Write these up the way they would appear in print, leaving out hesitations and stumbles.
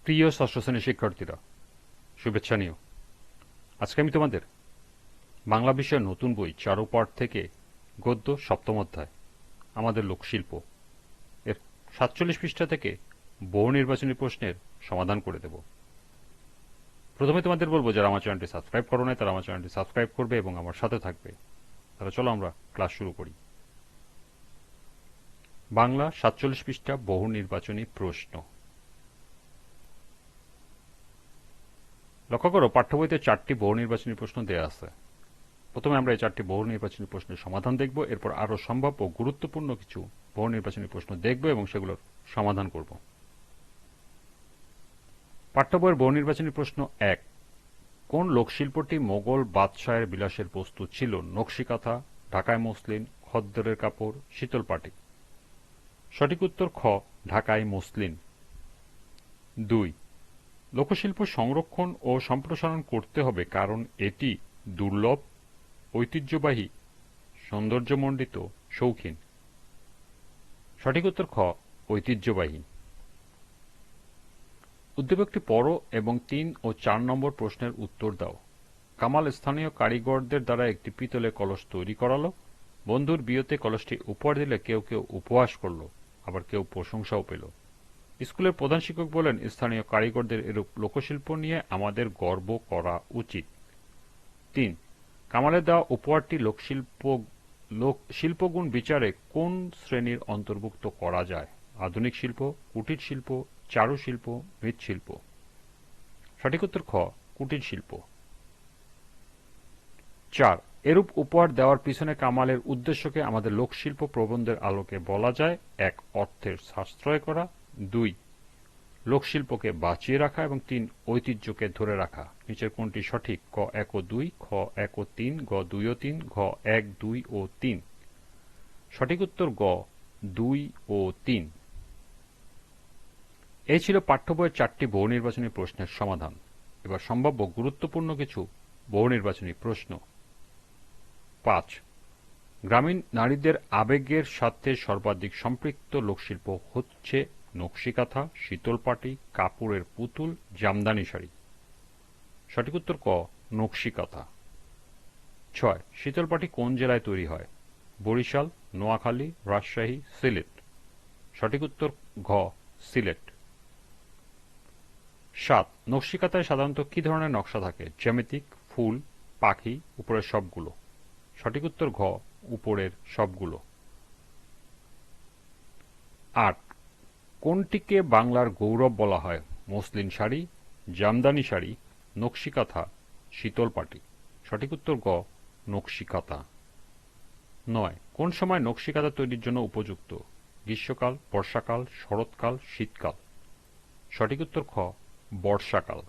প্রিয় ষষ্ঠ শ্রেণীর শিক্ষার্থীরা, শুভেচ্ছা নিও। আজকে আমি তোমাদের বাংলা বিষয়ের নতুন বই চারুপাঠ থেকে গদ্য সপ্তম অধ্যায় আমাদের লোকশিল্প এর 47 পৃষ্ঠা থেকে বহু নির্বাচনী প্রশ্নের সমাধান করে দেব। প্রথমে তোমাদের বলবো, যারা আমার চ্যানেলটি সাবস্ক্রাইব করো নাই তারা আমার চ্যানেলটি সাবস্ক্রাইব করবে এবং আমার সাথে থাকবে। তাহলে চলো আমরা ক্লাস শুরু করি। বাংলা 47 পৃষ্ঠা বহু নির্বাচনী প্রশ্ন। লক্ষ্য করো, পাঠ্য বইতে 4টি বহু নির্বাচনী প্রশ্ন দেয়া আছে। প্রথমে আমরা এই 4টি বহু নির্বাচনী প্রশ্নের সমাধান দেখব, এরপর আরও সম্ভাব্য গুরুত্বপূর্ণ কিছু বহু নির্বাচনী প্রশ্ন দেখব এবং সেগুলোর সমাধান করব। পাঠ্য বইয়ের বহু নির্বাচনী প্রশ্ন 1। কোন লোকশিল্পটি মোগল বাদশাহের বিলাসের বস্তু ছিল? নকশিকাঁথা, ঢাকায় মসলিন, খদ্দরের কাপড়, শীতল পাটি। সঠিক উত্তর খ, ঢাকায় মসলিন। 2। লোকশিল্প সংরক্ষণ ও সম্প্রসারণ করতে হবে কারণ এটি দুর্লভ, ঐতিহ্যবাহী, সৌন্দর্যমণ্ডিত, শৌখিন। সঠিক উত্তর খ, ঐতিহ্যবাহী। উদ্দীপকটি পড়ো এবং 3 ও 4 নম্বর প্রশ্নের উত্তর দাও। কামাল স্থানীয় কারিগরদের দ্বারা একটি পিতলের কলস তৈরি করালো। বন্ধুর বিয়েতে কলসটি উপহার দিলে কেউ কেউ উপহাস করল, আবার কেউ প্রশংসাও পেল। স্কুলের প্রধান শিক্ষক বলেন, স্থানীয় কারিগরদের এরূপ লোকশিল্প নিয়ে আমাদের গর্ব করা উচিত। 3। কামালের দেওয়া উপহারটি শিল্পগুণ বিচারে কোন শ্রেণীর অন্তর্ভুক্ত করা যায়? আধুনিক শিল্প, কুটির শিল্প, চারুশিল্প, মৃৎশিল্প। সঠিক উত্তর খ, কুটির শিল্প। 4। এরূপ উপহার দেওয়ার পিছনে কামালের উদ্দেশ্যকে আমাদের লোকশিল্প প্রবন্ধের আলোকে বলা যায়: 1. অর্থের সাশ্রয় করা, 2. লোকশিল্পকে বাঁচিয়ে রাখা এবং 3. ঐতিহ্যকে ধরে রাখা। নিচের কোনটি সঠিক? ক 1 ও 2, খ 1 ও 3, গ 2 ও 3, ঘ 1, 2 ও 3। সঠিক উত্তর গ 2 ও 3। এই ছিল পাঠ্য বইয়ের 4টি বহু নির্বাচনী প্রশ্নের সমাধান। এবার সম্ভাব্য গুরুত্বপূর্ণ কিছু বহু নির্বাচনী প্রশ্ন। 5। গ্রামীণ নারীদের আবেগের সাথে সর্বাধিক সম্পৃক্ত লোকশিল্প হচ্ছে নকশিকাঁথা, শীতলপাটি, কাপড়ের পুতুল, জামদানি শাড়ি। সঠিক উত্তর ক, নকশিকাঁথা। 6। শীতলপাটি কোন জেলায় তৈরি হয়? বরিশাল, নোয়াখালী, রাজশাহী, সিলেট। সঠিক উত্তর ঘ, সিলেট। 7। নকশিকাঁথায় সাধারণত কি ধরনের নকশা থাকে? জ্যামিতিক, ফুল, পাখি, উপরের সবগুলো। সঠিক উত্তর ঘ, উপরের সবগুলো। 8। কোনটিকে বাংলার গৌরব বলা হয়? মসলিন শাড়ি, জামদানি শাড়ি, নকশিকাঁথা, শীতলপাটি। সঠিক উত্তর গ, নকশিকাঁথা। 9। কোন সময় নকশিকাঁথা তৈরির জন্য উপযুক্ত? গ্রীষ্মকাল, বর্ষাকাল, শরৎকাল, শীতকাল। সঠিক উত্তর খ, বর্ষাকাল।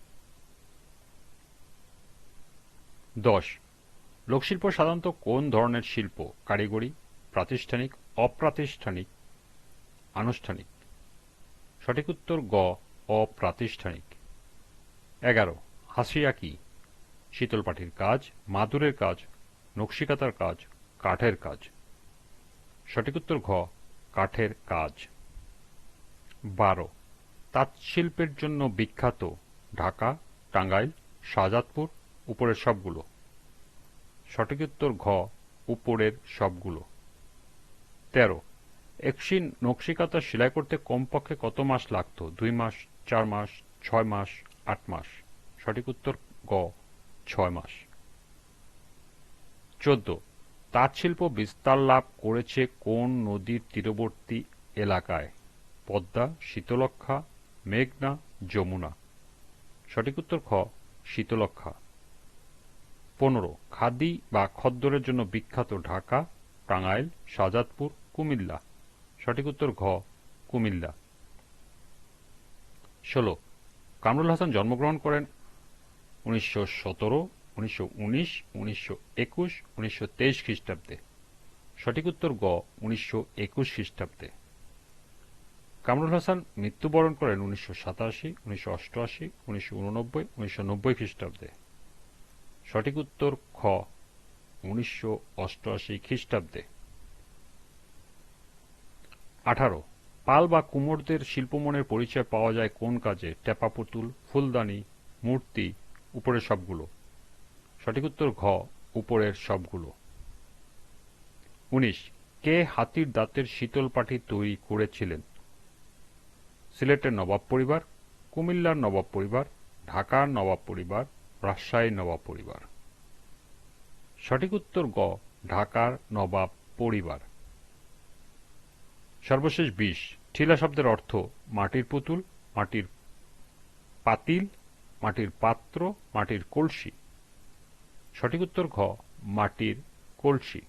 10। লোকশিল্প সাধারণত কোন ধরনের শিল্প? কারিগরি, প্রাতিষ্ঠানিক, অপ্রাতিষ্ঠানিক, আনুষ্ঠানিক। সঠিক উত্তর গ, অপ্রাতিষ্ঠানিক। 11। হাসিয়া কি? শীতলপাটির কাজ, মাদুরের কাজ, নকশিকাঁথার কাজ, কাঠের কাজ। সঠিক উত্তর ঘ, কাঠের কাজ। 12। তাঁতশিল্পের জন্য বিখ্যাত? ঢাকা, টাঙ্গাইল, শাহজাদপুর, উপরের সবগুলো। সঠিক উত্তর ঘ, উপরের সবগুলো। 13। একটি নকশিকাঁথা সেলাই করতে কমপক্ষে কত মাস লাগত? 2 মাস, 4 মাস, 6 মাস, 8 মাস। সঠিক উত্তর গ, 6 মাস। 14। তাঁতশিল্প বিস্তার লাভ করেছে কোন নদীর তীরবর্তী এলাকায়? পদ্মা, শীতলক্ষ্যা, মেঘনা, যমুনা। সঠিক উত্তর খ, শীতলক্ষ্যা। 15। খাদি বা খদ্দরের জন্য বিখ্যাত? ঢাকা, টাঙ্গাইল, শাহজাদপুর, কুমিল্লা। সঠিক উত্তর ঘ, কুমিল্লা। 16। কামরুল হাসান জন্মগ্রহণ করেন 1917, 1919, 1921, 1923 খ্রিস্টাব্দে। সঠিক উত্তর গ, 1921 খ্রিস্টাব্দে। কামরুল হাসান মৃত্যুবরণ করেন 1987, 1988, 1989, 1990 খ্রিস্টাব্দে। সঠিক উত্তর খ, 1988 খ্রিস্টাব্দে। 18। পাল বা কুমোরদের শিল্পমনের পরিচয় পাওয়া যায় কোন কাজে? টেপা পুতুল, ফুলদানি, মূর্তি, উপরের সবগুলো। সঠিক উত্তর ঘ, উপরের সবগুলো। 19 কে হাতির দাঁতের শীতল পাটি তৈরি করেছিলেন? সিলেটের নবাব পরিবার, কুমিল্লার নবাব পরিবার, ঢাকার নবাব পরিবার, রাজশাহীর নবাব পরিবার। সঠিক উত্তর গ, ঢাকার নবাব পরিবার। সর্বশেষ 20 ঠিলা শব্দের অর্থ মাটির পুতুল, মাটির পাতিল, মাটির পাত্র, মাটির কলসি। সঠিক উত্তর ঘ, মাটির কলসি।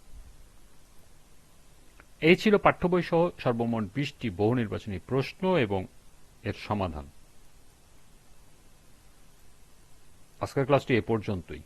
এই ছিল পাঠ্য বই সহ সর্বমোট 20টি বহু নির্বাচনী প্রশ্ন এবং এর সমাধান। আজকের ক্লাসটি এ পর্যন্তই।